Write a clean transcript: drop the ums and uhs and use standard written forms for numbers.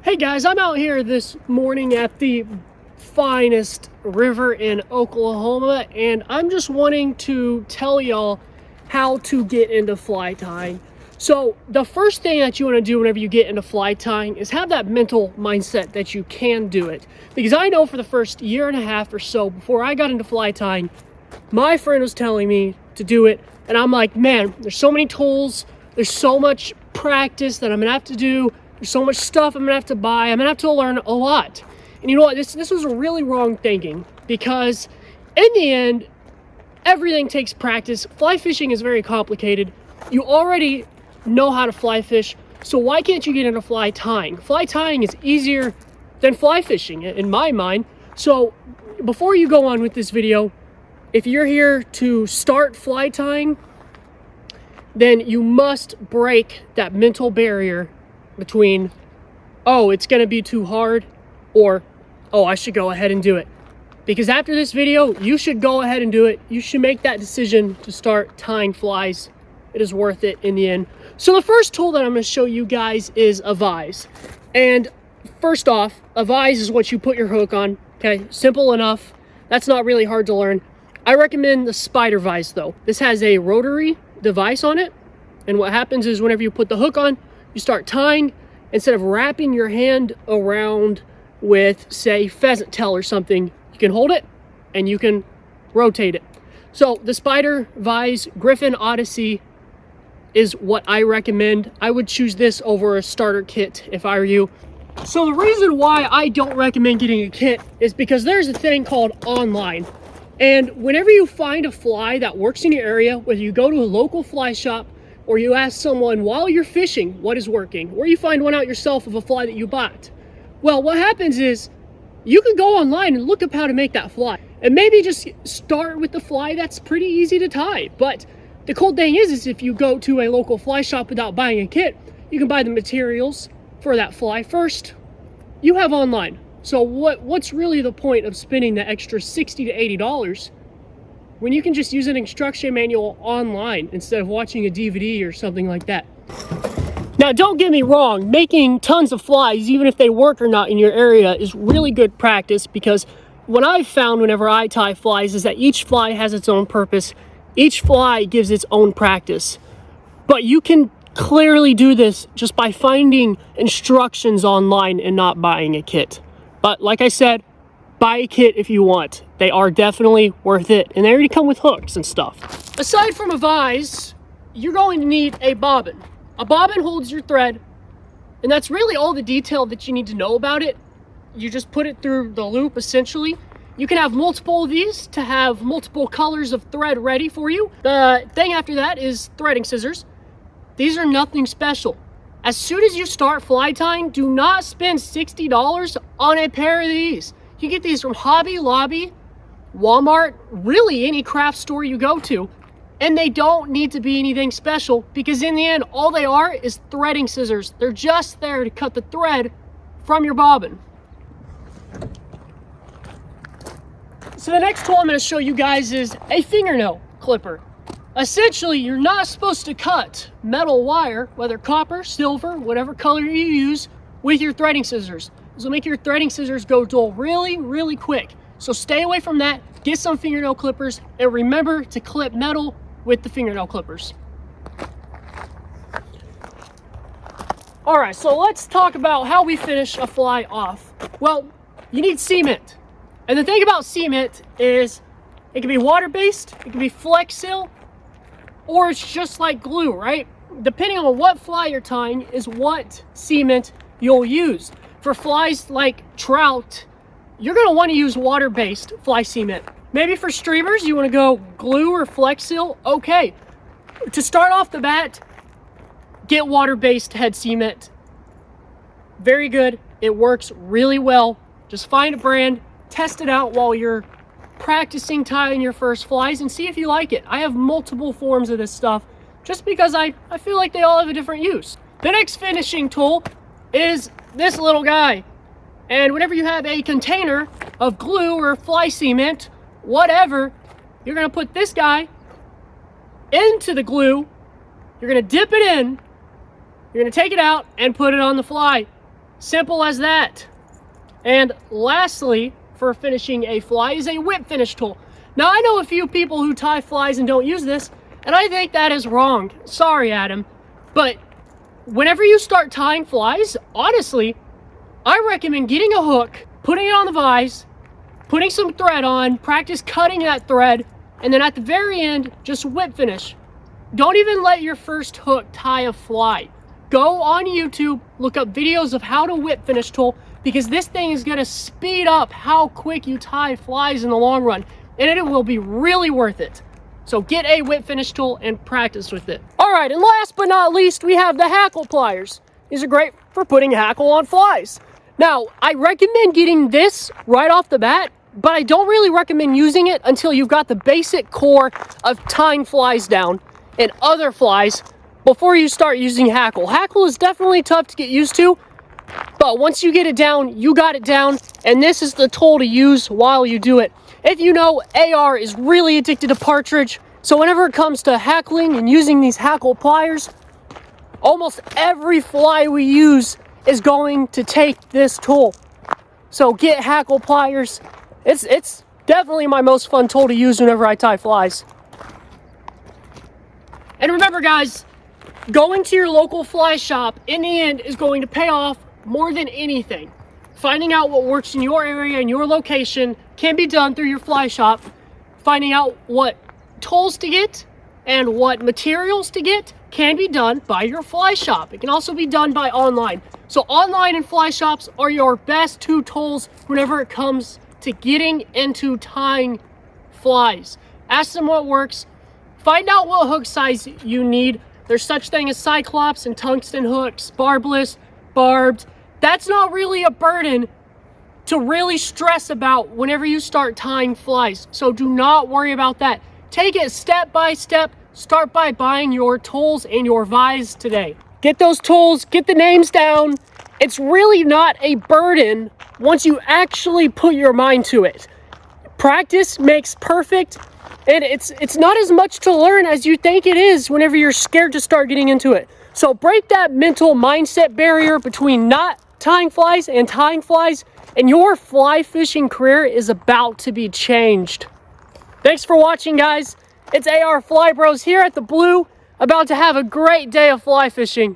Hey guys, I'm out here this morning at the finest river in Oklahoma, and I'm just wanting to tell y'all how to get into fly tying. So the first thing that you want to do whenever you get into fly tying is have that mental mindset that you can do it. Because I know for the first year and a half or so before I got into fly tying, my friend was telling me to do it, and I'm like, man, there's so many tools, there's so much practice that I'm gonna have to do. There's so much stuff I'm gonna have to buy. I'm gonna have to learn a lot. And you know what? This was really wrong thinking, because in the end, everything takes practice. Fly fishing is very complicated. You already know how to fly fish, so why can't you get into fly tying? Fly tying is easier than fly fishing in my mind. So before you go on with this video, if you're here to start fly tying, then you must break that mental barrier between, oh, it's gonna be too hard, or, oh, I should go ahead and do it. Because after this video, you should go ahead and do it. You should make that decision to start tying flies. It is worth it in the end. So the first tool that I'm gonna show you guys is a vise. And first off, a vise is what you put your hook on, okay? Simple enough. That's not really hard to learn. I recommend the spider vise though. This has a rotary device on it. And what happens is whenever you put the hook on, you start tying. Instead of wrapping your hand around with, say, pheasant tail or something, you can hold it and you can rotate it. So the spider vise Griffin Odyssey is what I recommend. I would choose this over a starter kit if I were you. So the reason why I don't recommend getting a kit is because there's a thing called online. And whenever you find a fly that works in your area, whether you go to a local fly shop or you ask someone while you're fishing what is working, or you find one out yourself of a fly that you bought, well, what happens is you can go online and look up how to make that fly. And maybe just start with the fly that's pretty easy to tie. But the cool thing is if you go to a local fly shop without buying a kit, you can buy the materials for that fly first. You have online. So what's really the point of spending the extra $60 to $80 when you can just use an instruction manual online instead of watching a DVD or something like that? Now, don't get me wrong, making tons of flies, even if they work or not in your area, is really good practice, because what I've found whenever I tie flies is that each fly has its own purpose. Each fly gives its own practice. But you can clearly do this just by finding instructions online and not buying a kit. But like I said, buy a kit if you want. They are definitely worth it, and they already come with hooks and stuff. Aside from a vise, you're going to need a bobbin. A bobbin holds your thread, and that's really all the detail that you need to know about it. You just put it through the loop, essentially. You can have multiple of these to have multiple colors of thread ready for you. The thing after that is threading scissors. These are nothing special. As soon as you start fly tying, do not spend $60 on a pair of these. You get these from Hobby Lobby, Walmart, really any craft store you go to, and they don't need to be anything special, because in the end, all they are is threading scissors. They're just there to cut the thread from your bobbin. So the next tool I'm going to show you guys is a fingernail clipper. Essentially, you're not supposed to cut metal wire, whether copper, silver, whatever color you use, with your threading scissors. This will make your threading scissors go dull really, really quick. So stay away from that, get some fingernail clippers, and remember to clip metal with the fingernail clippers. All right, so let's talk about how we finish a fly off. Well, you need cement. And the thing about cement is it can be water-based, it can be Flex Seal, or it's just like glue, right? Depending on what fly you're tying is what cement you'll use. For flies like trout, you're gonna wanna use water-based fly cement. Maybe for streamers, you wanna go glue or Flex Seal, okay. To start off the bat, get water-based head cement. Very good, it works really well. Just find a brand, test it out while you're practicing tying your first flies and see if you like it. I have multiple forms of this stuff just because I feel like they all have a different use. The next finishing tool is this little guy. And whenever you have a container of glue or fly cement, whatever, you're gonna put this guy into the glue, you're gonna dip it in, you're gonna take it out and put it on the fly. Simple as that. And lastly, for finishing a fly is a whip finish tool. Now, I know a few people who tie flies and don't use this, and I think that is wrong. Sorry, Adam. But whenever you start tying flies, honestly, I recommend getting a hook, putting it on the vise, putting some thread on, practice cutting that thread, and then at the very end, just whip finish. Don't even let your first hook tie a fly. Go on YouTube, look up videos of how to whip finish tool, because this thing is going to speed up how quick you tie flies in the long run, and it will be really worth it. So get a whip finish tool and practice with it. All right, and last but not least, we have the hackle pliers. These are great for putting hackle on flies. Now, I recommend getting this right off the bat, but I don't really recommend using it until you've got the basic core of tying flies down and other flies before you start using hackle. Hackle is definitely tough to get used to, but once you get it down, you got it down, and this is the tool to use while you do it. If you know, AR is really addicted to partridge, so whenever it comes to hackling and using these hackle pliers, almost every fly we use is going to take this tool. So get hackle pliers. It's definitely my most fun tool to use whenever I tie flies. And remember, guys, going to your local fly shop in the end is going to pay off more than anything. Finding out what works in your area and your location can be done through your fly shop. Finding out what tools to get and what materials to get can be done by your fly shop. It can also be done by online. So online and fly shops are your best two tools whenever it comes to getting into tying flies. Ask them what works. Find out what hook size you need. There's such thing as Cyclops and tungsten hooks, barbless, barbed. That's not really a burden to really stress about whenever you start tying flies. So do not worry about that. Take it step by step. Start by buying your tools and your vise today. Get those tools, get the names down. It's really not a burden once you actually put your mind to it. Practice makes perfect, and it's not as much to learn as you think it is whenever you're scared to start getting into it. So break that mental mindset barrier between not tying flies and tying flies, and your fly fishing career is about to be changed. Thanks for watching, guys. It's AR Fly Bros here at the Blue, about to have a great day of fly fishing.